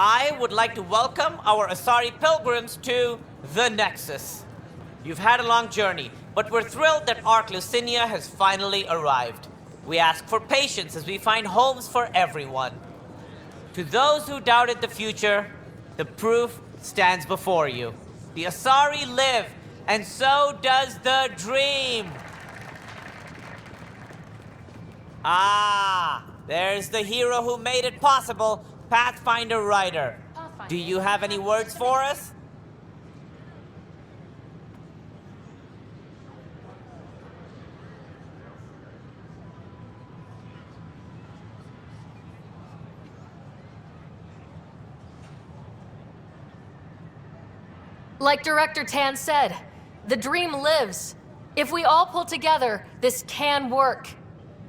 I would like to welcome our Asari pilgrims to the Nexus. You've had a long journey, but we're thrilled that Ark Lucinia has finally arrived. We ask for patience as we find homes for everyone. To those who doubted the future, the proof stands before you. The Asari live, and so does the dream. Ah, there's the hero who made it possible, Pathfinder Ryder. Do you have any words for us? Like Director Tan said, the dream lives. If we all pull together, this can work.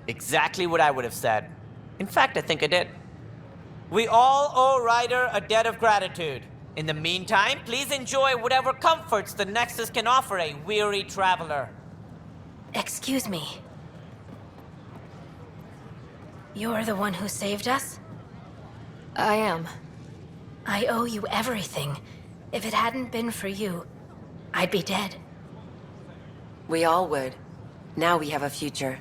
Exactly what I would have said. In fact, I think I did. We all owe Ryder a debt of gratitude. In the meantime, please enjoy whatever comforts the Nexus can offer a weary traveler. Excuse me. You're the one who saved us? I am. I owe you everything. If it hadn't been for you, I'd be dead. We all would. Now we have a future.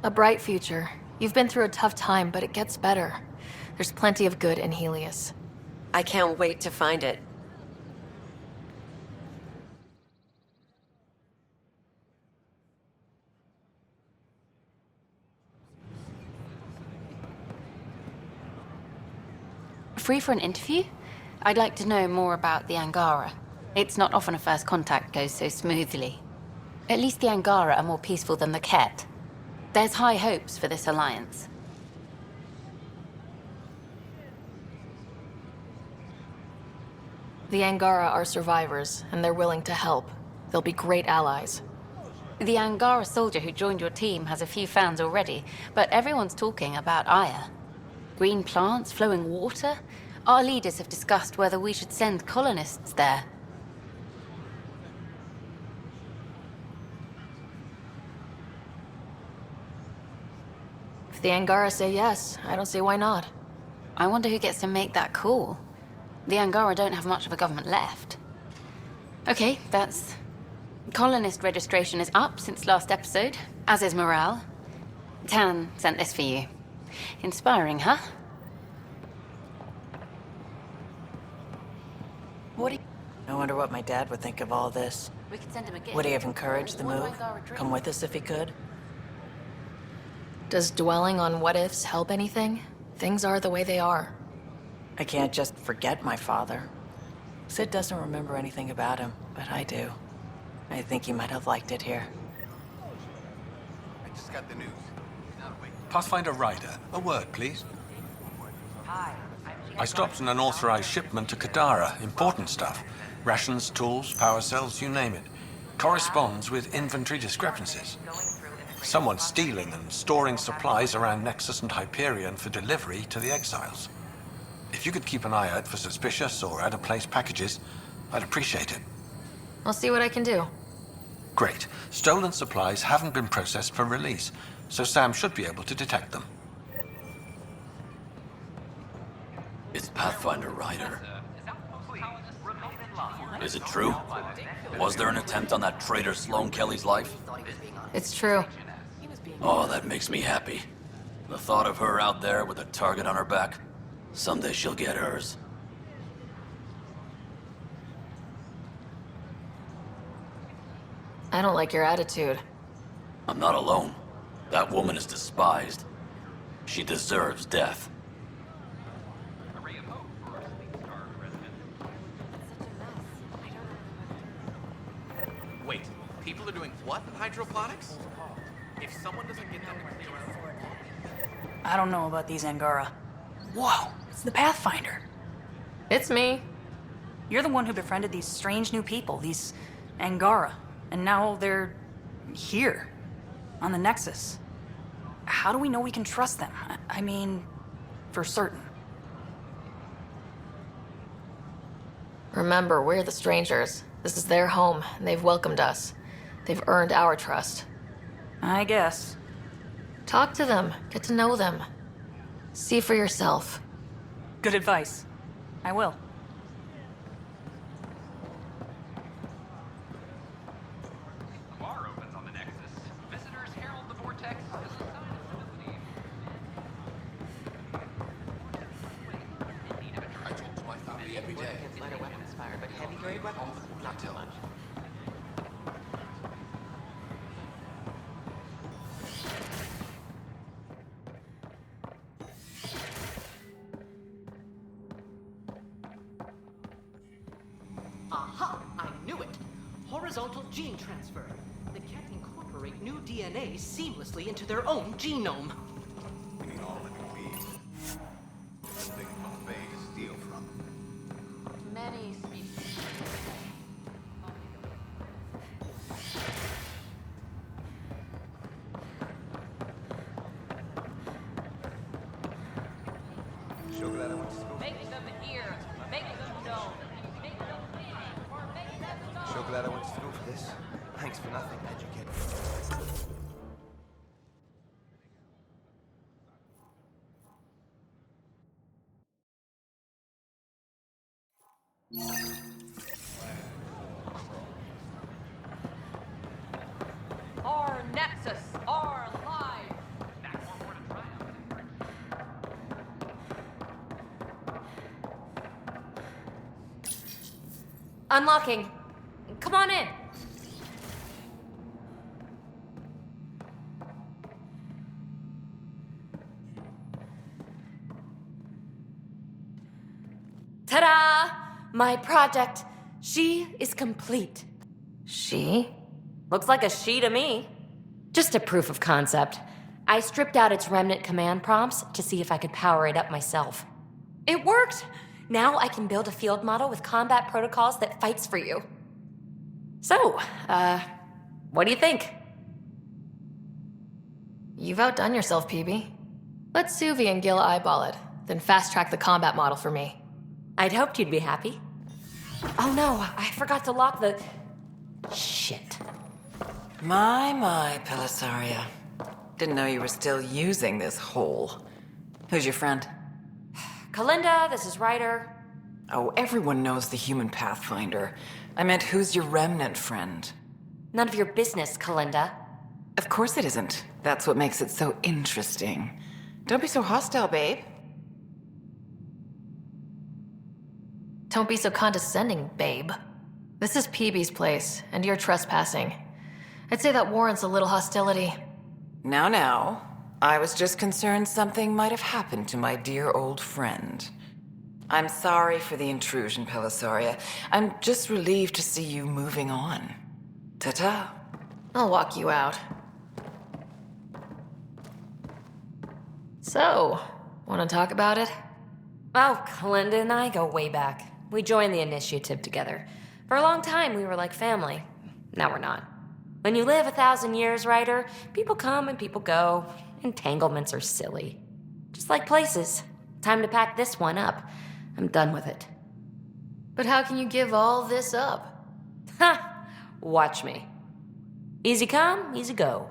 A bright future. You've been through a tough time, but it gets better. There's plenty of good in Helios. I can't wait to find it. Free for an interview? I'd like to know more about the Angara. It's not often a first contact goes so smoothly. At least the Angara are more peaceful than the Ket. There's high hopes for this alliance. The Angara are survivors, and they're willing to help. They'll be great allies. The Angara soldier who joined your team has a few fans already, but everyone's talking about Aya. Green plants, flowing water? Our leaders have discussed whether we should send colonists there. If the Angara say yes, I don't see why not. I wonder who gets to make that call. The Angara don't have much of a government left. Okay, that's... Colonist registration is up since last episode, as is morale. Tan sent this for you. Inspiring, huh? I wonder what my dad would think of all this. We could send him a gift. Would he have encouraged the What do move? Angara dream? Come with us if he could? Does dwelling on what-ifs help anything? Things are the way they are. I can't just forget my father. Sid doesn't remember anything about him, but I do. I think he might have liked it here. I just got the news. Pathfinder Ryder, a word, please. I stopped an unauthorized shipment to Kadara. Important stuff. Rations, tools, power cells, you name it. Corresponds with inventory discrepancies. Someone's stealing and storing supplies around Nexus and Hyperion for delivery to the exiles. If you could keep an eye out for suspicious or out-of-place packages, I'd appreciate it. I'll see what I can do. Great. Stolen supplies haven't been processed for release, so Sam should be able to detect them. It's Pathfinder Ryder. Is it true? Was there an attempt on that traitor Sloane Kelly's life? It's true. Oh, that makes me happy. The thought of her out there with a target on her back. Someday she'll get hers. I don't like your attitude. I'm not alone. That woman is despised. She deserves death. Wait, people are doing what with hydroponics? If someone doesn't get them to clear out... I don't know about these Angara. Whoa, it's the Pathfinder. It's me. You're the one who befriended these strange new people, these Angara. And now they're here, on the Nexus. How do we know we can trust them? I mean, for certain. Remember, we're the strangers. This is their home, and they've welcomed us. They've earned our trust. I guess. Talk to them. Get to know them. See for yourself. Good advice. I will. The bar opens on the Nexus. Visitors herald the vortex as a sign of stability. I talk to my family every day. Lighter weapons fire, but heavy grade weapons, not too much. Aha! I knew it! Horizontal gene transfer. They can incorporate new DNA seamlessly into their own genome. We all living beings. Best thing buffet to steal from. Many species. So glad I went to school. Make them hear. Make them know. Make them see. Or make them know. So glad I went to school for this. Thanks for nothing, educated. Our Nexus, our lives. That's more for to try out. Unlocking. Come on in. Ta-da! My project. She is complete. She? Looks like a she to me. Just a proof of concept. I stripped out its remnant command prompts to see if I could power it up myself. It worked! Now I can build a field model with combat protocols that fights for you. So, what do you think? You've outdone yourself, PB. Let Suvi and Gil eyeball it, then fast-track the combat model for me. I'd hoped you'd be happy. Oh no, I forgot to lock the... Shit. My, Pelisaria. Didn't know you were still using this hole. Who's your friend? Kalinda, this is Ryder. Oh, everyone knows the human Pathfinder. I meant, who's your remnant friend? None of your business, Kalinda. Of course it isn't. That's what makes it so interesting. Don't be so hostile, babe. Don't be so condescending, babe. This is PB's place, and you're trespassing. I'd say that warrants a little hostility. Now. I was just concerned something might have happened to my dear old friend. I'm sorry for the intrusion, Pelisaria. I'm just relieved to see you moving on. Ta-ta. I'll walk you out. So, want to talk about it? Oh, Kalinda and I go way back. We joined the initiative together. For a long time, we were like family. Now we're not. When you live 1,000 years, Ryder, people come and people go. Entanglements are silly. Just like places. Time to pack this one up. I'm done with it. But how can you give all this up? Ha! Watch me. Easy come, easy go.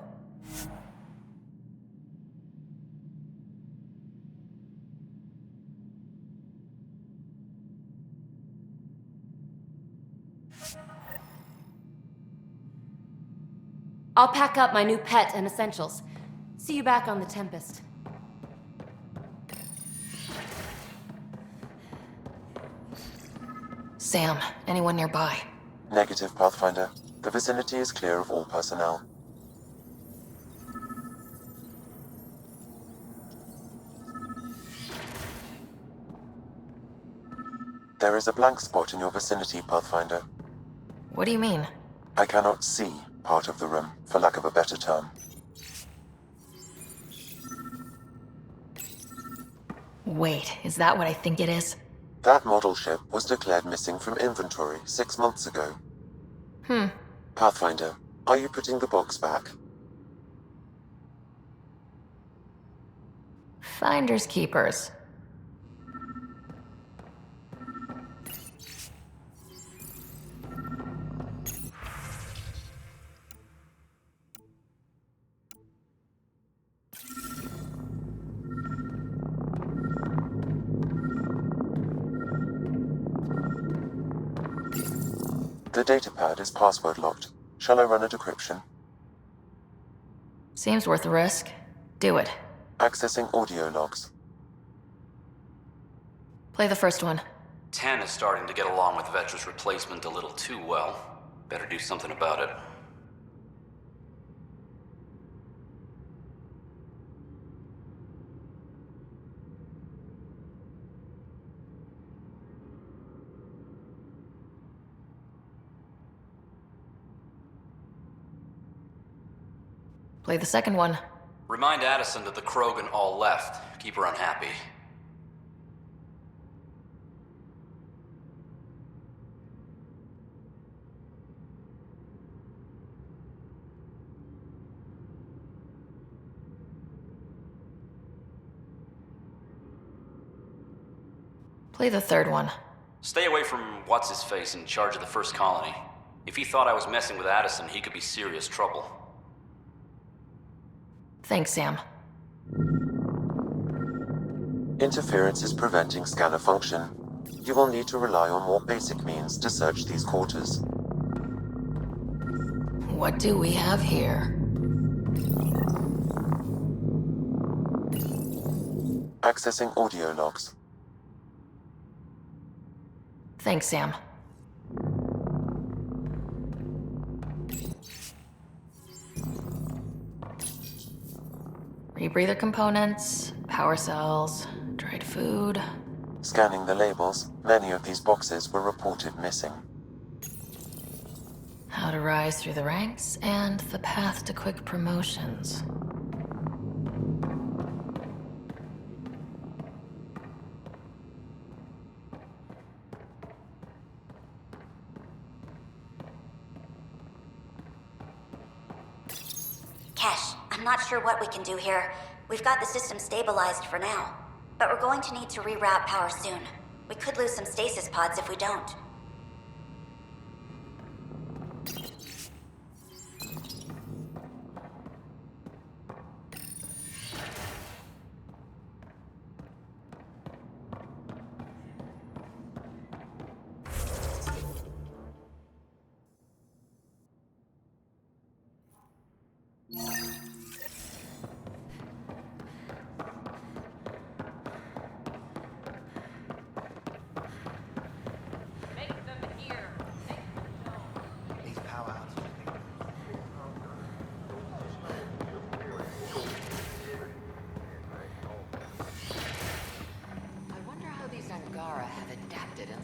I'll pack up my new pet and essentials. See you back on the Tempest. Sam, anyone nearby? Negative, Pathfinder. The vicinity is clear of all personnel. There is a blank spot in your vicinity, Pathfinder. What do you mean? I cannot see part of the room, for lack of a better term. Wait, is that what I think it is? That model ship was declared missing from inventory 6 months ago. Pathfinder, are you putting the box back? Finders keepers. The datapad is password locked. Shall I run a decryption? Seems worth the risk. Do it. Accessing audio logs. Play the first one. 10 is starting to get along with Vetra's replacement a little too well. Better do something about it. Play the second one. Remind Addison that the Krogan all left. Keep her unhappy. Play the third one. Stay away from what's-his-face in charge of the first colony. If he thought I was messing with Addison, he could be serious trouble. Thanks, Sam. Interference is preventing scanner function. You will need to rely on more basic means to search these quarters. What do we have here? Accessing audio logs. Thanks, Sam. Rebreather components, power cells, dried food. Scanning the labels, many of these boxes were reported missing. How to rise through the ranks, and the path to quick promotions. Kesh, I'm not sure what we can do here. We've got the system stabilized for now. But we're going to need to reroute power soon. We could lose some stasis pods if we don't.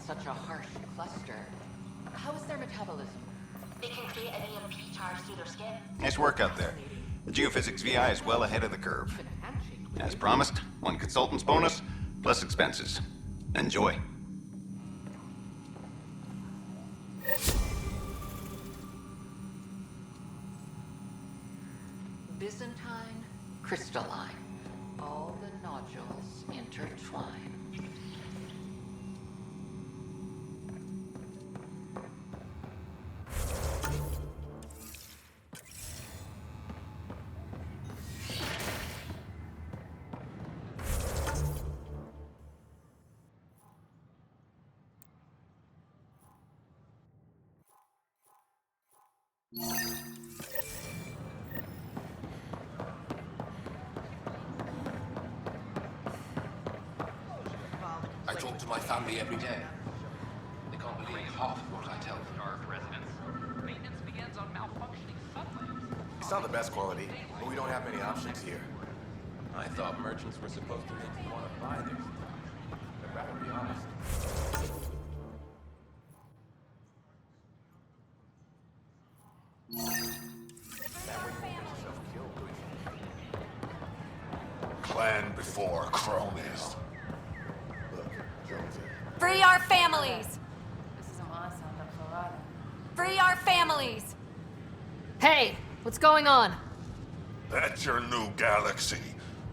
Such a harsh cluster. How is their metabolism? They can create an EMP charge through their skin. Nice work out there. The geophysics VI is well ahead of the curve. As promised, 1 consultant's bonus, plus expenses. Enjoy. Byzantine, crystalline. All the nodules intertwine. I talk to my family every day. They can't believe half of what I tell them. Maintenance begins on malfunctioning subways. It's not the best quality, but we don't have many options here. I thought merchants were supposed to make you want to buy their stuff. I'd rather be honest. Clan before cronies. Free our families! Free our families! Hey, what's going on? That's your new galaxy.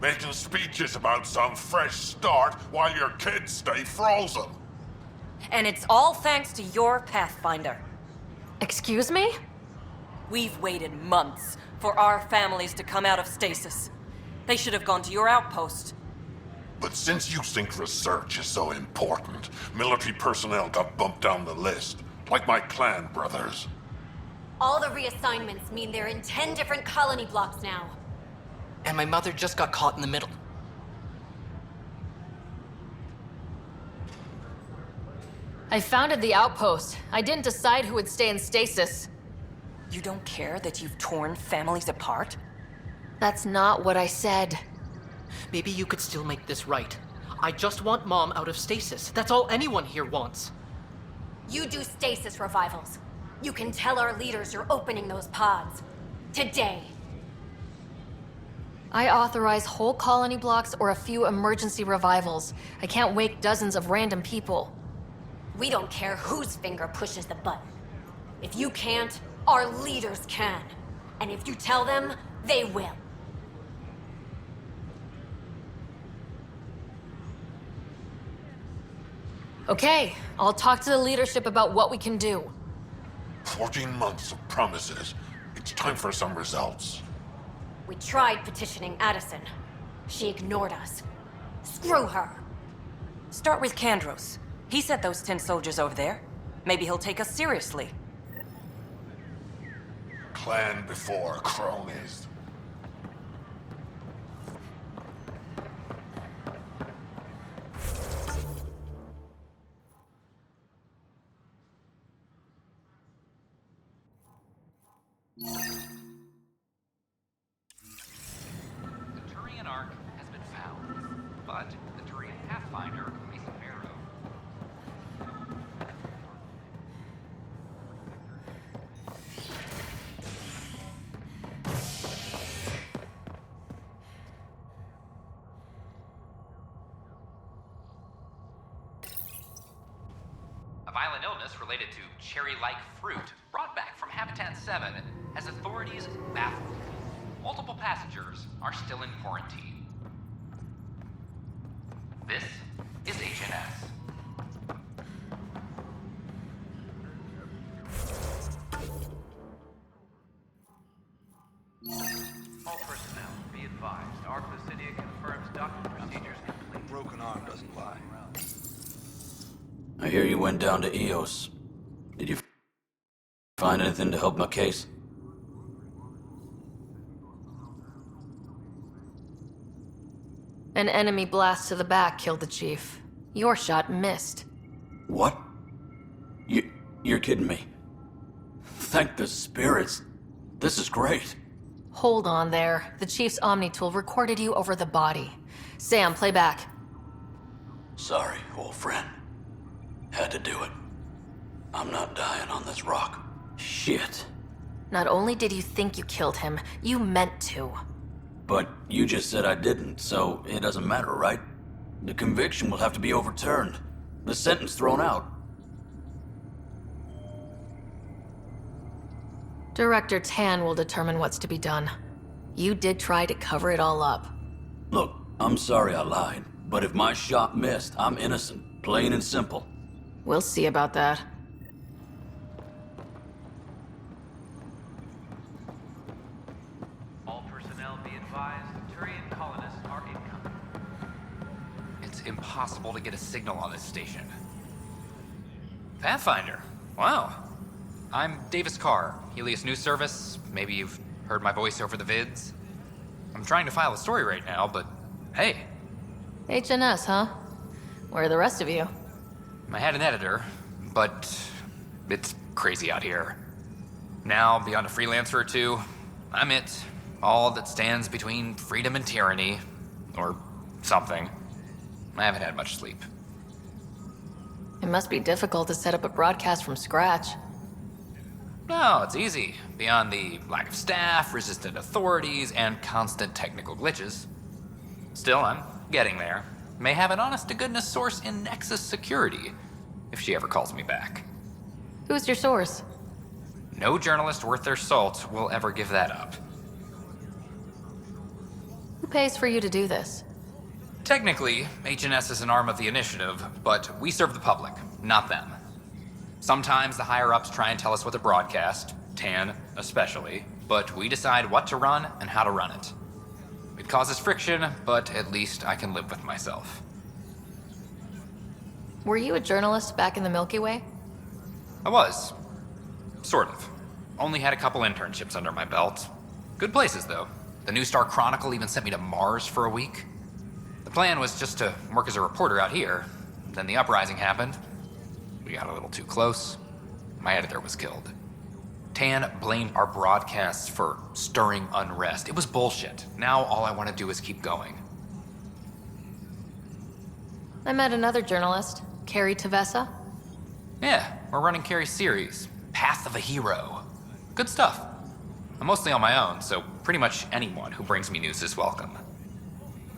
Making speeches about some fresh start while your kids stay frozen. And it's all thanks to your Pathfinder. Excuse me? We've waited months for our families to come out of stasis. They should have gone to your outpost. But since you think research is so important, military personnel got bumped down the list. like my clan brothers. All the reassignments mean they're in 10 different colony blocks now. And my mother just got caught in the middle. I founded the outpost. I didn't decide who would stay in stasis. You don't care that you've torn families apart? That's not what I said. Maybe you could still make this right. I just want Mom out of stasis. That's all anyone here wants. You do stasis revivals. You can tell our leaders you're opening those pods. Today. I authorize whole colony blocks or a few emergency revivals. I can't wake dozens of random people. We don't care whose finger pushes the button. If you can't, our leaders can. And if you tell them, they will. Okay, I'll talk to the leadership about what we can do. 14 months of promises. It's time for some results. We tried petitioning Addison. She ignored us. Screw her. Start with Kandros. He sent those 10 soldiers over there. Maybe he'll take us seriously. Clan before cronies. The Turian Ark has been found, but the Turian Pathfinder may be narrow. A violent illness related to cherry-like fruit brought back from Habitat 7 has authorities baffled. Multiple passengers are still in quarantine. This is HNS. All personnel, be advised. Arc Lucidia confirms doctor procedures complete. Broken arm doesn't lie. I hear you went down to EOS. Did you find anything to help my case? An enemy blast to the back killed the chief. Your shot missed. What? You're kidding me. Thank the spirits. This is great. Hold on there. The chief's Omni tool recorded you over the body. Sam, play back. Sorry, old friend. Had to do it. I'm not dying on this rock. Shit. Not only did you think you killed him, you meant to. But you just said I didn't, so it doesn't matter, right? The conviction will have to be overturned. The sentence thrown out. Director Tan will determine what's to be done. You did try to cover it all up. Look, I'm sorry I lied, but if my shot missed, I'm innocent. Plain and simple. We'll see about that. All personnel be advised. Turian colonists are incoming. It's impossible to get a signal on this station. Pathfinder? Wow. I'm Davis Carr, Helios News Service. Maybe you've heard my voice over the vids. I'm trying to file a story right now, but hey. HNS, huh? Where are the rest of you? I had an editor, but it's crazy out here. Now, beyond a freelancer or two, I'm it. All that stands between freedom and tyranny. Or something. I haven't had much sleep. It must be difficult to set up a broadcast from scratch. No, it's easy. Beyond the lack of staff, resistant authorities, and constant technical glitches. Still, I'm getting there. May have an honest-to-goodness source in Nexus security, if she ever calls me back. Who's your source? No journalist worth their salt will ever give that up. Who pays for you to do this? Technically, HNS is an arm of the initiative, but we serve the public, not them. Sometimes the higher-ups try and tell us what to broadcast, Tan especially, but we decide what to run and how to run it. It causes friction, but at least I can live with myself. Were you a journalist back in the Milky Way? I was. Sort of. Only had a couple internships under my belt. Good places, though. The New Star Chronicle even sent me to Mars for a week. The plan was just to work as a reporter out here. Then the uprising happened. We got a little too close. My editor was killed. Tan blamed our broadcasts for stirring unrest. It was bullshit. Now all I want to do is keep going. I met another journalist, Carrie Tavessa. Yeah, we're running Carrie's series, Path of a Hero. Good stuff. I'm mostly on my own, so pretty much anyone who brings me news is welcome.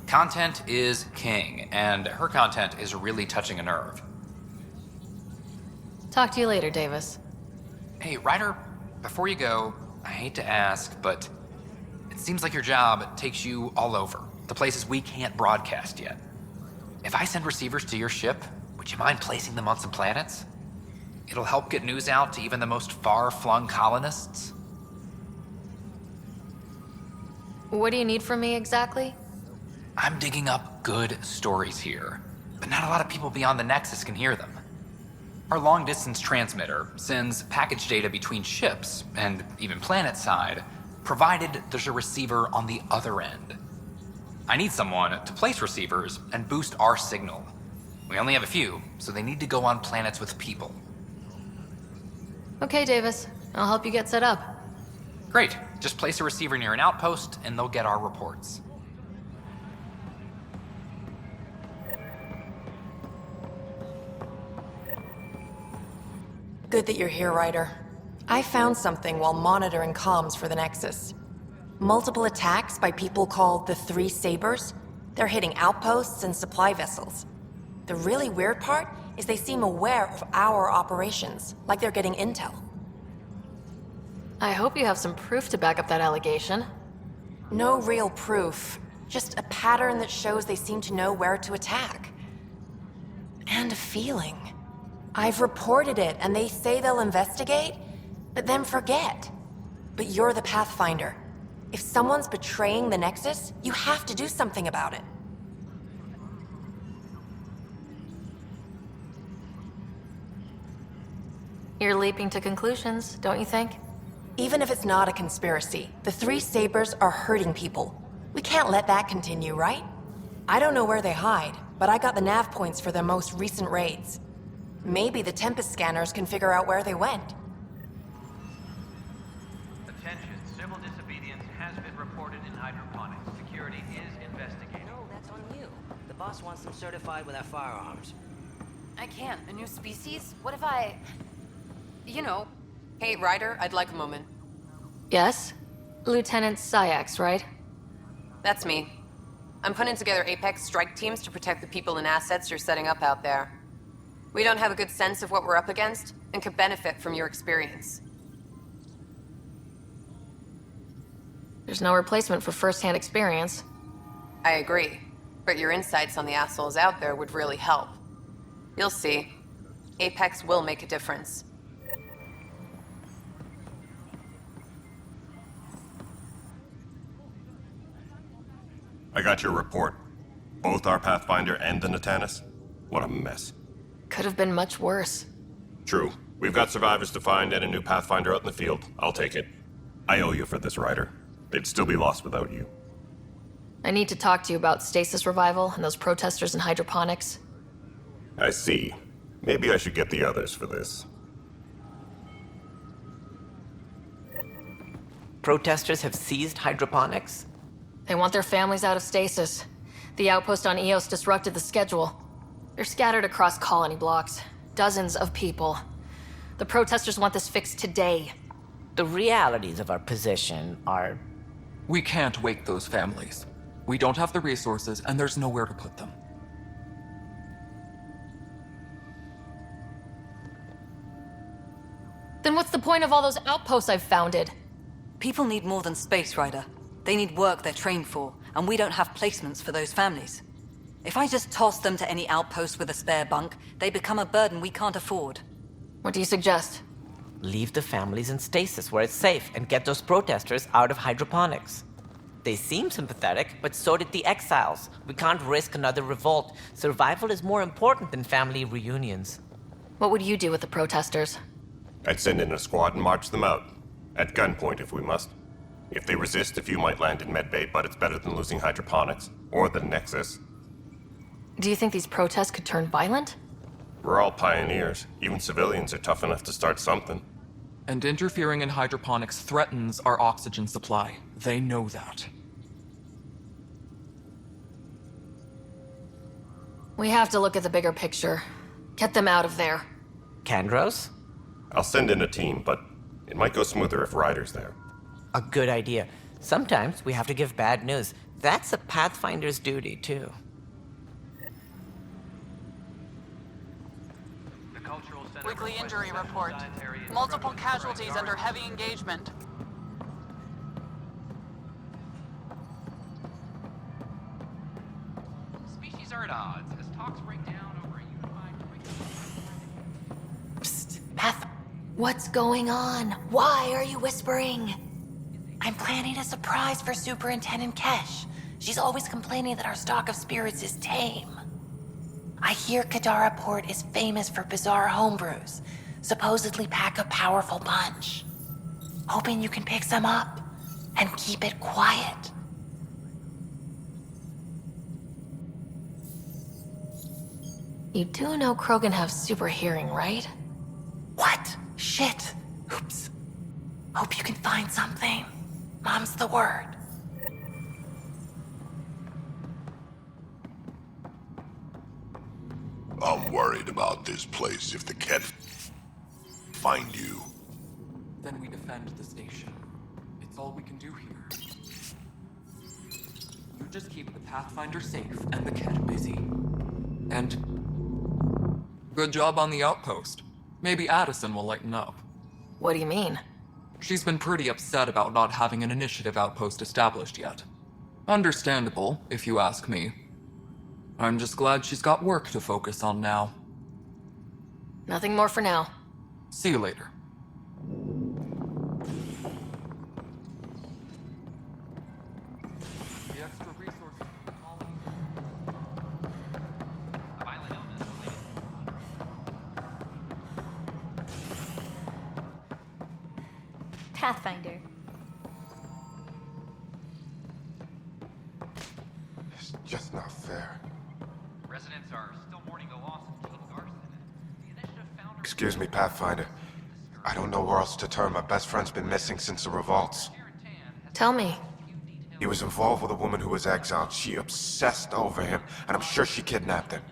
Content is king, and her content is really touching a nerve. Talk to you later, Davis. Hey, Ryder, before you go, I hate to ask, but it seems like your job takes you all over, the places we can't broadcast yet. If I send receivers to your ship, would you mind placing them on some planets? It'll help get news out to even the most far-flung colonists. What do you need from me exactly? I'm digging up good stories here, but not a lot of people beyond the Nexus can hear them. Our long-distance transmitter sends package data between ships, and even planet-side, provided there's a receiver on the other end. I need someone to place receivers and boost our signal. We only have a few, so they need to go on planets with people. Okay, Davis. I'll help you get set up. Great. Just place a receiver near an outpost, and they'll get our reports. Good that you're here, Ryder. I found something while monitoring comms for the Nexus. Multiple attacks by people called the Three Sabers. They're hitting outposts and supply vessels. The really weird part is they seem aware of our operations, like they're getting intel. I hope you have some proof to back up that allegation. No real proof, just a pattern that shows they seem to know where to attack. And a feeling. I've reported it, and they say they'll investigate, but then forget. But you're the Pathfinder. If someone's betraying the Nexus, you have to do something about it. You're leaping to conclusions, don't you think? Even if it's not a conspiracy, the Three Sabers are hurting people. We can't let that continue, right? I don't know where they hide, but I got the nav points for their most recent raids. Maybe the Tempest scanners can figure out where they went. Attention, civil disobedience has been reported in hydroponics. Security is investigating. No, that's on you. The boss wants them certified with our firearms. I can't. A new species? What if I... You know. Hey, Ryder, I'd like a moment. Yes? Lieutenant Syax, right? That's me. I'm putting together Apex strike teams to protect the people and assets you're setting up out there. We don't have a good sense of what we're up against, and could benefit from your experience. There's no replacement for first-hand experience. I agree, but your insights on the assholes out there would really help. You'll see. Apex will make a difference. I got your report. Both our Pathfinder and the Natanis. What a mess. Could have been much worse. True. We've got survivors to find and a new Pathfinder out in the field. I'll take it. I owe you for this, Ryder. They'd still be lost without you. I need to talk to you about stasis revival and those protesters in hydroponics. I see. Maybe I should get the others for this. Protesters have seized hydroponics? They want their families out of stasis. The outpost on Eos disrupted the schedule. They're scattered across colony blocks. Dozens of people. The protesters want this fixed today. The realities of our position are... We can't wake those families. We don't have the resources, and there's nowhere to put them. Then what's the point of all those outposts I've founded? People need more than space, Ryder. They need work they're trained for, and we don't have placements for those families. If I just toss them to any outpost with a spare bunk, they become a burden we can't afford. What do you suggest? Leave the families in stasis where it's safe and get those protesters out of hydroponics. They seem sympathetic, but so did the exiles. We can't risk another revolt. Survival is more important than family reunions. What would you do with the protesters? I'd send in a squad and march them out. At gunpoint if we must. If they resist, a few might land in medbay, but it's better than losing hydroponics. Or the Nexus. Do you think these protests could turn violent? We're all pioneers. Even civilians are tough enough to start something. And interfering in hydroponics threatens our oxygen supply. They know that. We have to look at the bigger picture. Get them out of there. Kandros? I'll send in a team, but it might go smoother if Ryder's there. A good idea. Sometimes we have to give bad news. That's a Pathfinder's duty, too. Weekly injury report. Multiple casualties under heavy engagement. Species are at odds as talks break down over a unified Path, What's going on? Why are you whispering? I'm planning a surprise for Superintendent Kesh. She's always complaining that our stock of spirits is tame. I hear Kadara Port is famous for bizarre homebrews, supposedly pack a powerful punch. Hoping you can pick some up and keep it quiet. You do know Krogan have super hearing, right? What? Shit. Oops. Hope you can find something. Mom's the word. I'm worried about this place if the cat find you. Then we defend the station. It's all we can do here. You just keep the Pathfinder safe and the cat busy. And good job on the outpost. Maybe Addison will lighten up. What do you mean? She's been pretty upset about not having an initiative outpost established yet. Understandable, if you ask me. I'm just glad she's got work to focus on now. Nothing more for now. See you later. The extra resources Pathfinder. It's just not fair. Residents are still mourning the loss of King Garson. The initiative founder... Excuse me, Pathfinder. I don't know where else to turn. My best friend's been missing since the revolts. Tell me. He was involved with a woman who was exiled. She obsessed over him, and I'm sure she kidnapped him.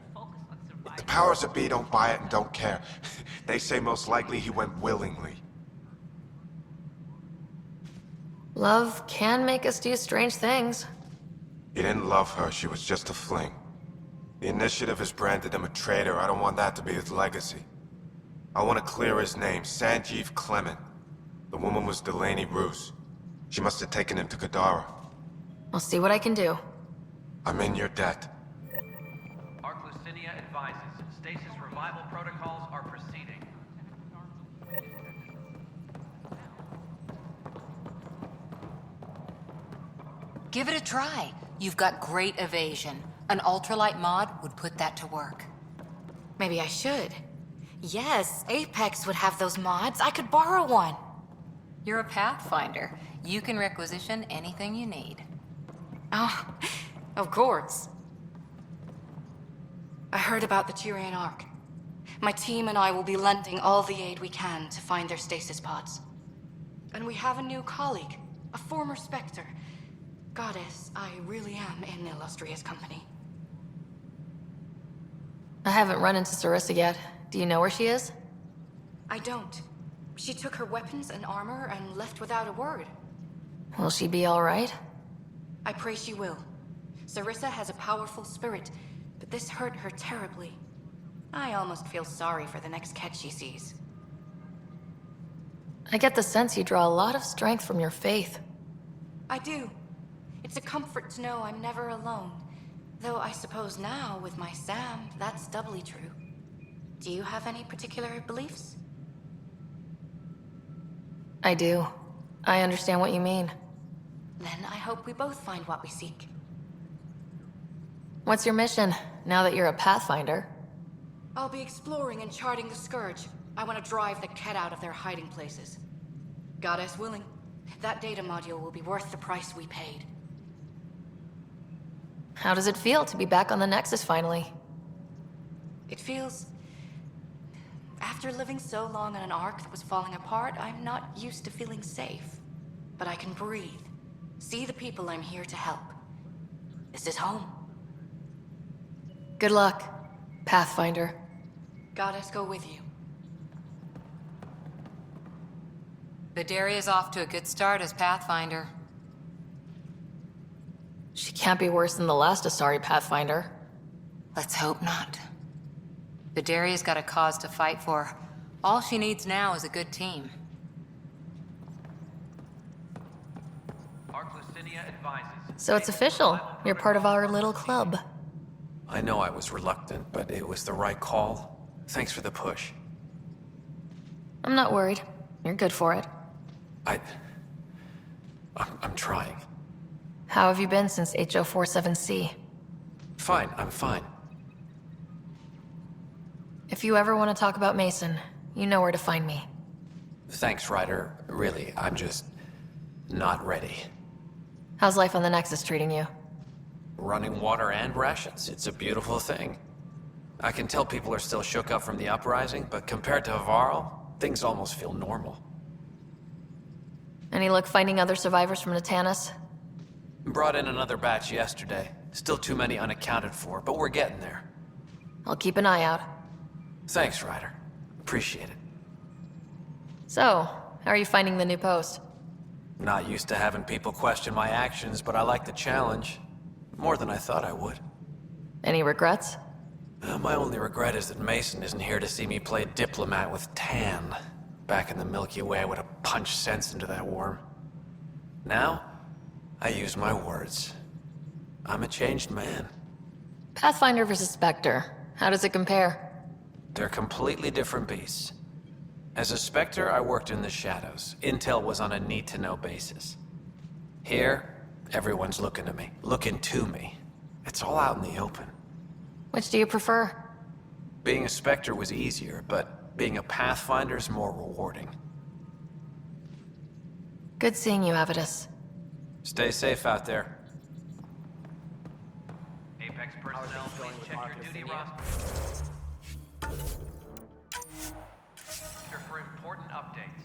The powers that be don't buy it and don't care. They say most likely he went willingly. Love can make us do strange things. He didn't love her, she was just a fling. The initiative has branded him a traitor. I don't want that to be his legacy. I want to clear his name, Sanjeev Clement. The woman was Delaney Roos. She must have taken him to Kadara. I'll see what I can do. I'm in your debt. Arclusinia advises stasis revival protocols are proceeding. Give it a try. You've got great evasion. An ultralight mod would put that to work. Maybe I should. Yes, Apex would have those mods. I could borrow one. You're a Pathfinder. You can requisition anything you need. Oh, of course. I heard about the Tyrian Ark. My team and I will be lending all the aid we can to find their stasis pods. And we have a new colleague, a former Spectre. Goddess, I really am in illustrious company. I haven't run into Sarissa yet. Do you know where she is? I don't. She took her weapons and armor and left without a word. Will she be all right? I pray she will. Sarissa has a powerful spirit, but this hurt her terribly. I almost feel sorry for the next cat she sees. I get the sense you draw a lot of strength from your faith. I do. It's a comfort to know I'm never alone. Though I suppose now, with my Sam, that's doubly true. Do you have any particular beliefs? I do. I understand what you mean. Then I hope we both find what we seek. What's your mission, now that you're a Pathfinder? I'll be exploring and charting the Scourge. I want to drive the Ket out of their hiding places. Goddess willing, that data module will be worth the price we paid. How does it feel to be back on the Nexus finally? It feels... After living so long on an ark that was falling apart, I'm not used to feeling safe. But I can breathe. See the people I'm here to help. This is home. Good luck, Pathfinder. Goddess go with you. Vidaria's off to a good start as Pathfinder. She can't be worse than the last Asari Pathfinder. Let's hope not. Vidaria's got a cause to fight for. All she needs now is a good team. So it's official. You're part of our little club. I know I was reluctant, but it was the right call. Thanks for the push. I'm not worried. You're good for it. I'm trying. How have you been since HO47C? Fine, I'm fine. If you ever want to talk about Mason, you know where to find me. Thanks, Ryder. Really, I'm just not ready. How's life on the Nexus treating you? Running water and rations. It's a beautiful thing. I can tell people are still shook up from the uprising, but compared to Varl, things almost feel normal. Any luck finding other survivors from Natanus? Brought in another batch yesterday. Still too many unaccounted for, but we're getting there. I'll keep an eye out. Thanks, Ryder. Appreciate it. So, how are you finding the new post? Not used to having people question my actions, but I like the challenge. More than I thought I would. Any regrets? My only regret is that Mason isn't here to see me play diplomat with Tan. Back in the Milky Way, I would have punched sense into that worm. Now, I use my words. I'm a changed man. Pathfinder versus Spectre. How does it compare? They're completely different beasts. As a Spectre, I worked in the shadows. Intel was on a need-to-know basis. Here, everyone's looking to me. It's all out in the open. Which do you prefer? Being a Spectre was easier, but being a Pathfinder is more rewarding. Good seeing you, Avidus. Stay safe out there. Apex personnel, please check your duty roster for important updates.